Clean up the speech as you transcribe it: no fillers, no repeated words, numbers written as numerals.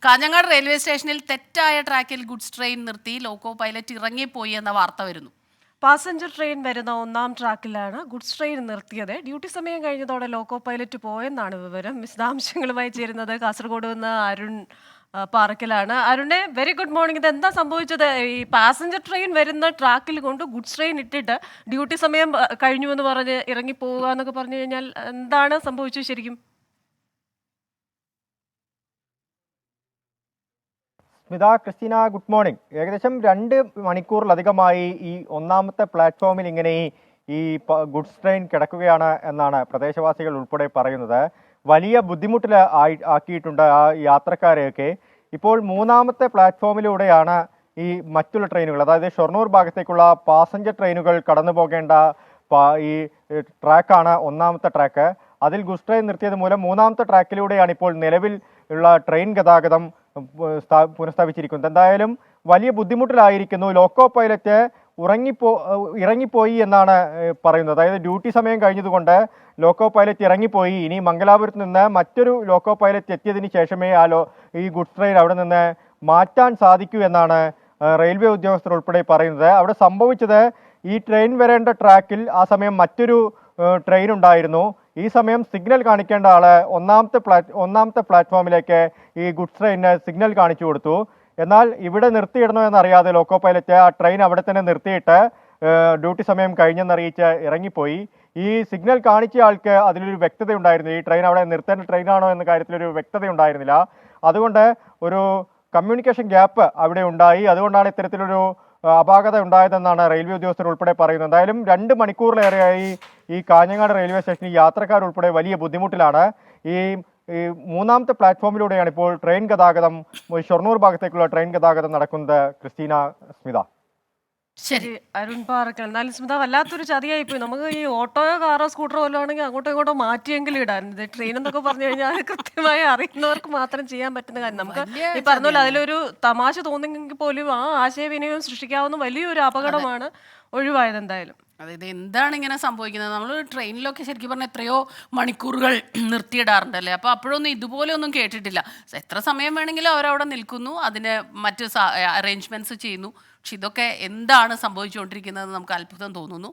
Kanhangad railway സ്റ്റേഷനിൽ തെറ്റായ ട്രാക്കിൽ ഗുഡ്സ് ട്രെയിൻ നിർത്തി ലോക്കോ പൈലറ്റ് ഇറങ്ങിപ്പോയി എന്ന വാർത്ത വരുന്നു. പാസഞ്ചർ ട്രെയിൻ വരുന്ന ഒന്നാം ട്രാക്കിലാണ് ഗുഡ്സ് ട്രെയിൻ നിർത്തിയത്. ഡ്യൂട്ടി സമയം കഴിഞ്ഞതോടെ ലോക്കോ പൈലറ്റ് പോയെന്നാണ് വിവരം. വിശദാംശങ്ങളുമായി ചേരുന്നത് കാസർഗോഡ് നിന്ന് അരുൺ പാറക്കലാണ്. അരുണെ, വെരി ഗുഡ് മോർണിംഗ്. ഇത് എന്താ സംഭവിച്ചത്? ഈ പാസഞ്ചർ ട്രെയിൻ വരുന്ന ട്രാക്കിൽ കൊണ്ട് ഗുഡ്സ് ട്രെയിൻ ഇട്ടിട്ട് ഡ്യൂട്ടി സമയം കഴിഞ്ഞു എന്ന് പറഞ്ഞ് ഇറങ്ങി പോവുക എന്നൊക്കെ പറഞ്ഞു കഴിഞ്ഞാൽ എന്താണ് സംഭവിച്ചത് ശരിക്കും? Smitha, Christina, good morning. ഏകദേശം 2 മണിക്കൂറിലധികമായി ഈ ഒന്നാമത്തെ പ്ലാറ്റ്ഫോമിൽ ഇങ്ങനെ ഈ ഗുഡ്സ് ട്രെയിൻ കിടക്കുകയാണ് എന്നാണ് പ്രദേശവാസികൾ ഉൾപ്പെടെ പറയുന്നത്. വലിയ ബുദ്ധിമുട്ടിൽ ആക്കിയിട്ടുണ്ട് ആ യാത്രക്കാരെയൊക്കെ. ഇപ്പോൾ 3ാമത്തെ പ്ലാറ്റ്ഫോമിലൂടെയാണ് ഈ മറ്റുള്ള ട്രെയിനുകൾ, അതായത് ഷൊർണൂർ ഭാഗത്തേക്കുള്ള പാസഞ്ചർ ട്രെയിനുകൾ കടന്നു പോകേണ്ട ഈ ട്രാക്കാണ് 1ാമത്തെ ട്രാക്ക്. അതിൽ ഗുഡ്സ് ട്രെയിൻ നിർത്തിയത് മൂലം 3ാമത്തെ ട്രാക്കിലൂടെയാണ് ഇപ്പോൾ നിലവിൽ ഉള്ള ട്രെയിൻ ഗതാഗതം പുനഃസ്ഥാപിച്ചിരിക്കുന്നത്. എന്തായാലും വലിയ ബുദ്ധിമുട്ടിലായിരിക്കുന്നു. ലോക്കോ പൈലറ്റ് ഇറങ്ങിപ്പോയി എന്നാണ് പറയുന്നത്. അതായത് ഡ്യൂട്ടി സമയം കഴിഞ്ഞതുകൊണ്ട് ലോക്കോ പൈലറ്റ് ഇറങ്ങിപ്പോയി. ഇനി മംഗലാപുരത്ത് നിന്ന് മറ്റൊരു ലോക്കോ പൈലറ്റ് എത്തിയതിന് ശേഷമേ ഈ ഗുഡ്സ് ട്രെയിൻ അവിടെ നിന്ന് മാറ്റാൻ സാധിക്കൂ എന്നാണ് റെയിൽവേ ഉദ്യോഗസ്ഥർ ഉൾപ്പെടെ പറയുന്നത്. അവിടെ സംഭവിച്ചത്, ഈ ട്രെയിൻ വരേണ്ട ട്രാക്കിൽ ആ സമയം മറ്റൊരു ട്രെയിൻ ഉണ്ടായിരുന്നു. ഈ സമയം സിഗ്നൽ കാണിക്കേണ്ട ആള് ഒന്നാമത്തെ പ്ലാറ്റ്ഫോമിലേക്ക് ഈ ഗുഡ്സ് ട്രെയിനിന് സിഗ്നൽ കാണിച്ചു കൊടുത്തു. എന്നാൽ ഇവിടെ നിർത്തിയിടണോ എന്നറിയാതെ ലോക്കോ പൈലറ്റ് ആ ട്രെയിൻ അവിടെ തന്നെ നിർത്തിയിട്ട് ഡ്യൂട്ടി സമയം കഴിഞ്ഞെന്നറിയിച്ച് ഇറങ്ങിപ്പോയി. ഈ സിഗ്നൽ കാണിച്ച ആൾക്ക് അതിലൊരു വ്യക്തത ഉണ്ടായിരുന്നു. ഈ ട്രെയിൻ അവിടെ നിർത്തേണ്ട ട്രെയിനാണോ എന്ന കാര്യത്തിലൊരു വ്യക്തത ഉണ്ടായിരുന്നില്ല. അതുകൊണ്ട് ഒരു കമ്മ്യൂണിക്കേഷൻ ഗ്യാപ്പ് അവിടെ ഉണ്ടായി. അതുകൊണ്ടാണ് ഇത്തരത്തിലൊരു അപാകത ഉണ്ടായതെന്നാണ് റെയിൽവേ ഉദ്യോഗസ്ഥർ ഉൾപ്പെടെ പറയുന്നത്. എന്തായാലും 2 മണിക്കൂറിലേറെയായി ഈ കാഞ്ഞങ്ങാട് റെയിൽവേ സ്റ്റേഷനിൽ യാത്രക്കാരുൾപ്പെടെ വലിയ ബുദ്ധിമുട്ടിലാണ്. ഈ 3ാമത്തെ പ്ലാറ്റ്ഫോമിലൂടെയാണ് ഇപ്പോൾ ട്രെയിൻ ഗതാഗതം, ഷൊർണൂർ ഭാഗത്തേക്കുള്ള ട്രെയിൻ ഗതാഗതം നടക്കുന്നത്. ക്രിസ്റ്റീന, സ്മിത. ശരി, അരുൺ പാറക്കൽ. എന്നാലും സ്മിത, വല്ലാത്തൊരു ചതിയായി പോയി. നമുക്ക് ഈ ഓട്ടോയോ കാറോ സ്കൂട്ടറോ വല്ലതും ആണെങ്കിൽ അങ്ങോട്ടോ ഇങ്ങോട്ടോ മാറ്റിയെങ്കിലും ഇടാൻ. ഇത് ട്രെയിൻ എന്നൊക്കെ പറഞ്ഞു കഴിഞ്ഞാൽ കൃത്യമായി അറിയുന്നവർക്ക് മാത്രം ചെയ്യാൻ പറ്റുന്ന കാര്യം. നമുക്ക് ഈ പറഞ്ഞ പോലെ അതിലൊരു തമാശ തോന്നുമെങ്കിൽ പോലും ആ ആശയവിനിമയം സൃഷ്ടിക്കാവുന്ന വലിയൊരു അപകടമാണ് ഒഴിവായത്. എന്തായാലും അതായത് എന്താണ് ഇങ്ങനെ സംഭവിക്കുന്നത്? നമ്മൾ ട്രെയിനിലൊക്കെ ശരിക്കും പറഞ്ഞാൽ എത്രയോ മണിക്കൂറുകൾ നിർത്തിയിടാറുണ്ടല്ലേ. അപ്പോൾ അപ്പോഴൊന്നും ഇതുപോലെ ഒന്നും കേട്ടിട്ടില്ല. എത്ര സമയം വേണമെങ്കിലും അവരവിടെ നിൽക്കുന്നു, അതിന് മറ്റ് അറേഞ്ച്മെന്റ്സ് ചെയ്യുന്നു. പക്ഷെ ഇതൊക്കെ എന്താണ് സംഭവിച്ചുകൊണ്ടിരിക്കുന്നത് നമുക്ക് അത്ഭുതം തോന്നുന്നു.